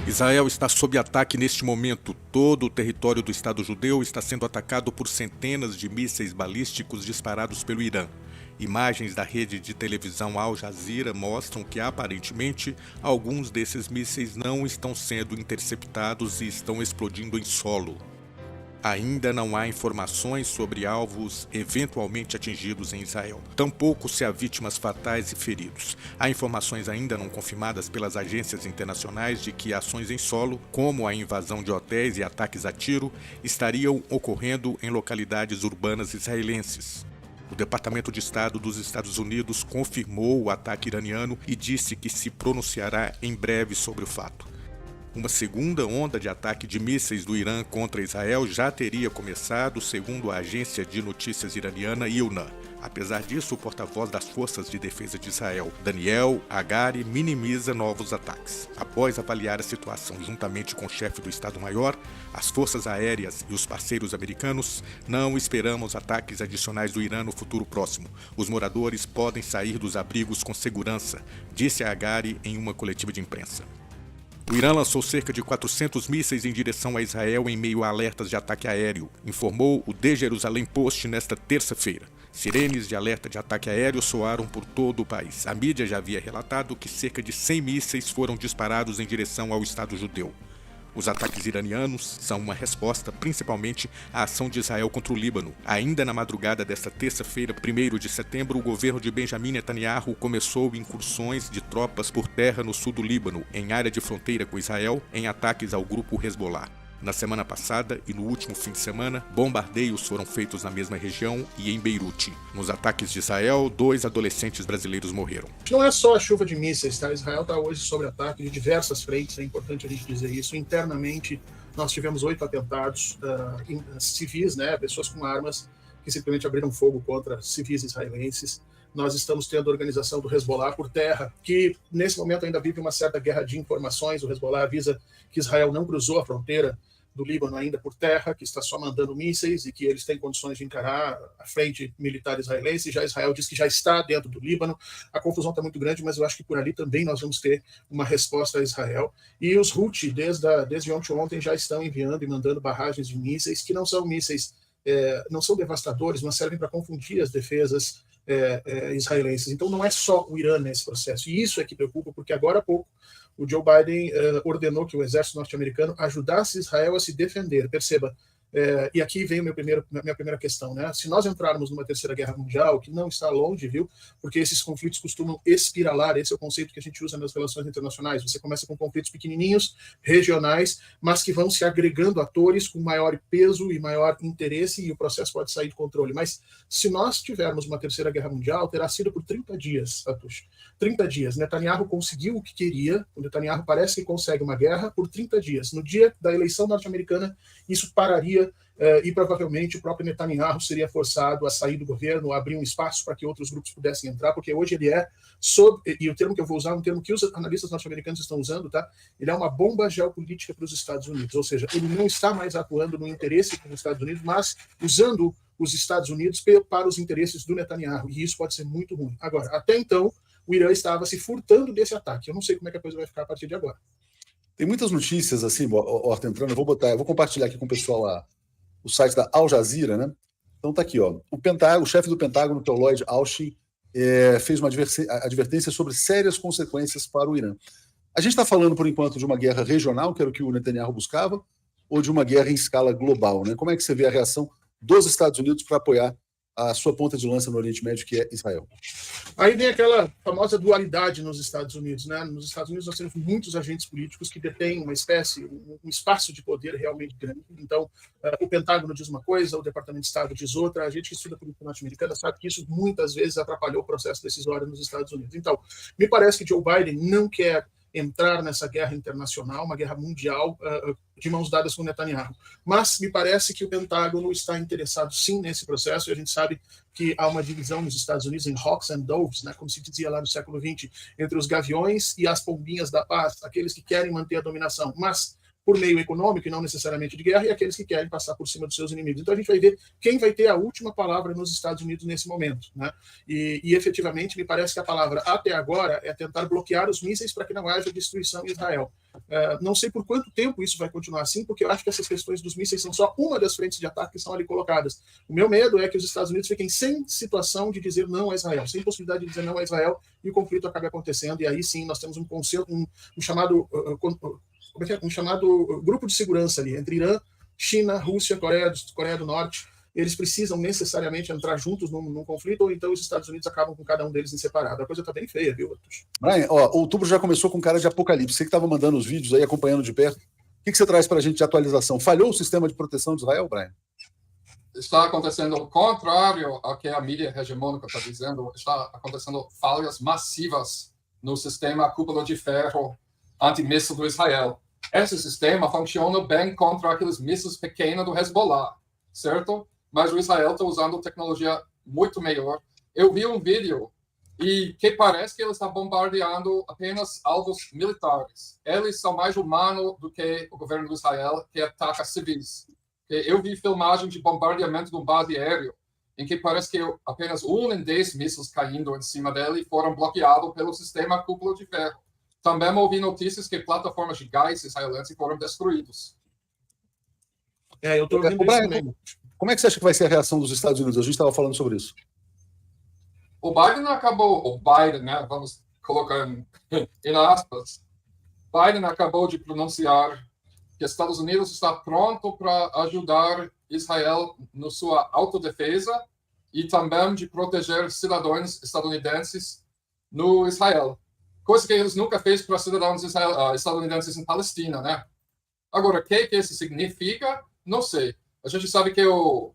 Israel está sob ataque neste momento. Todo o território do Estado judeu está sendo atacado por centenas de mísseis balísticos disparados pelo Irã. Imagens da rede de televisão Al Jazeera mostram que, aparentemente, alguns desses mísseis não estão sendo interceptados e estão explodindo em solo. Ainda não há informações sobre alvos eventualmente atingidos em Israel. Tampouco se há vítimas fatais e feridos. Há informações ainda não confirmadas pelas agências internacionais de que ações em solo, como a invasão de hotéis e ataques a tiro, estariam ocorrendo em localidades urbanas israelenses. O Departamento de Estado dos Estados Unidos confirmou o ataque iraniano e disse que se pronunciará em breve sobre o fato. Uma segunda onda de ataque de mísseis do Irã contra Israel já teria começado, segundo a agência de notícias iraniana IRNA. Apesar disso, o porta-voz das Forças de Defesa de Israel, Daniel Hagari, minimiza novos ataques. Após avaliar a situação juntamente com o chefe do Estado-Maior, as forças aéreas e os parceiros americanos, não esperamos ataques adicionais do Irã no futuro próximo. Os moradores podem sair dos abrigos com segurança, disse Hagari em uma coletiva de imprensa. O Irã lançou cerca de 400 mísseis em direção a Israel em meio a alertas de ataque aéreo, informou o The Jerusalem Post nesta terça-feira. Sirenes de alerta de ataque aéreo soaram por todo o país. A mídia já havia relatado que cerca de 100 mísseis foram disparados em direção ao Estado judeu. Os ataques iranianos são uma resposta principalmente à ação de Israel contra o Líbano. Ainda na madrugada desta terça-feira, 1º de setembro, o governo de Benjamin Netanyahu começou incursões de tropas por terra no sul do Líbano, em área de fronteira com Israel, em ataques ao grupo Hezbollah. Na semana passada e no último fim de semana, bombardeios foram feitos na mesma região e em Beirute. Nos ataques de Israel, 2 adolescentes brasileiros morreram. Não é só a chuva de mísseis, tá? Israel está hoje sob ataque de diversas frentes, é importante a gente dizer isso. Internamente, nós tivemos 8 atentados civis, né? Pessoas com armas que simplesmente abriram fogo contra civis israelenses. Nós estamos tendo a organização do Hezbollah por terra, que nesse momento ainda vive uma certa guerra de informações. O Hezbollah avisa que Israel não cruzou a fronteira do Líbano ainda por terra, que está só mandando mísseis e que eles têm condições de encarar a frente militar israelense. Já Israel diz que já está dentro do Líbano. A confusão está muito grande, mas eu acho que por ali também nós vamos ter uma resposta a Israel. E os Houthi, desde ontem, já estão enviando e mandando barragens de mísseis, que não são mísseis, não são devastadores, mas servem para confundir as defesas israelenses. Então não é só o Irã nesse processo. E isso é que preocupa, porque agora há pouco o Joe Biden ordenou que o exército norte-americano ajudasse Israel a se defender. Perceba, e aqui vem minha primeira questão, né? Se nós entrarmos numa terceira guerra mundial, que não está longe, viu? Porque esses conflitos costumam espiralar, esse é o conceito que a gente usa nas relações internacionais. Você começa com conflitos pequenininhos, regionais, mas que vão se agregando atores com maior peso e maior interesse, e o processo pode sair de controle. Mas se nós tivermos uma terceira guerra mundial, terá sido por 30 dias, Atush. 30 dias. Netanyahu conseguiu o que queria. O Netanyahu parece que consegue uma guerra por 30 dias. No dia da eleição norte-americana, isso pararia e provavelmente o próprio Netanyahu seria forçado a sair do governo, a abrir um espaço para que outros grupos pudessem entrar, porque hoje ele e o termo que eu vou usar é um termo que os analistas norte-americanos estão usando, tá? Ele é uma bomba geopolítica para os Estados Unidos, ou seja, ele não está mais atuando no interesse dos Estados Unidos, mas usando os Estados Unidos para os interesses do Netanyahu, e isso pode ser muito ruim. Agora, até então, o Irã estava se furtando desse ataque. Eu não sei como é que a coisa vai ficar a partir de agora. Tem muitas notícias assim, Horta, entrando. Eu vou compartilhar aqui com o pessoal o site da Al Jazeera, né? Então tá aqui, ó. O chefe do Pentágono, que é o Lloyd Austin, fez uma advertência sobre sérias consequências para o Irã. A gente está falando, por enquanto, de uma guerra regional, que era o que o Netanyahu buscava, ou de uma guerra em escala global, né? Como é que você vê a reação dos Estados Unidos para apoiar a sua ponta de lança no Oriente Médio, que é Israel? Aí vem aquela famosa dualidade nos Estados Unidos, né? Nos Estados Unidos nós temos muitos agentes políticos que detêm um espaço de poder realmente grande. Então, o Pentágono diz uma coisa, o Departamento de Estado diz outra. A gente que estuda política norte-americana sabe que isso muitas vezes atrapalhou o processo decisório nos Estados Unidos. Então, me parece que Joe Biden não quer entrar nessa guerra internacional, uma guerra mundial, de mãos dadas com Netanyahu. Mas me parece que o Pentágono está interessado sim nesse processo, e a gente sabe que há uma divisão nos Estados Unidos em hawks and doves, né, como se dizia lá no século XX, entre os gaviões e as pombinhas da paz, aqueles que querem manter a dominação. Mas por meio econômico e não necessariamente de guerra, e aqueles que querem passar por cima dos seus inimigos. Então a gente vai ver quem vai ter a última palavra nos Estados Unidos nesse momento, né? E efetivamente me parece que a palavra até agora é tentar bloquear os mísseis para que não haja destruição em Israel. Não sei por quanto tempo isso vai continuar assim, porque eu acho que essas questões dos mísseis são só uma das frentes de ataque que são ali colocadas. O meu medo é que os Estados Unidos fiquem sem situação de dizer não a Israel, sem possibilidade de dizer não a Israel, e o conflito acabe acontecendo, e aí sim nós temos um chamado grupo de segurança ali, entre Irã, China, Rússia, Coreia do Norte. Eles precisam necessariamente entrar juntos num conflito, ou então os Estados Unidos acabam com cada um deles em separado. A coisa está bem feia, viu, Arthur? Brian, outubro já começou com cara de apocalipse. Você que estava mandando os vídeos aí, acompanhando de perto, o que você traz para a gente de atualização? Falhou o sistema de proteção de Israel, Brian? Está acontecendo o contrário ao que a mídia hegemônica está dizendo. Está acontecendo falhas massivas no sistema cúpula de ferro antimíssil do Israel. Esse sistema funciona bem contra aqueles mísseis pequenos do Hezbollah, certo? Mas o Israel está usando tecnologia muito melhor. Eu vi um vídeo e que parece que ele está bombardeando apenas alvos militares. Eles são mais humanos do que o governo do Israel, que ataca civis. Eu vi filmagem de bombardeamento de um base aéreo, em que parece que apenas 1 em 10 mísseis caindo em cima dele foram bloqueados pelo sistema cúpula de ferro. Também ouvi notícias que plataformas de gás israelenses foram destruídos. Eu estou ouvindo isso também. Como é que você acha que vai ser a reação dos Estados Unidos? A gente estava falando sobre isso. O Biden, né, vamos colocar em aspas, Biden acabou de pronunciar que Estados Unidos está pronto para ajudar Israel na sua autodefesa e também de proteger cidadãos estadunidenses no Israel. Coisa que eles nunca fez para cidadãos estadunidenses em Palestina, né? Agora, o que isso significa? Não sei. A gente sabe que o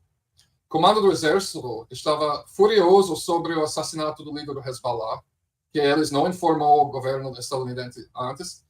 comando do exército estava furioso sobre o assassinato do líder do Hezbollah, que eles não informou o governo estadunidense antes.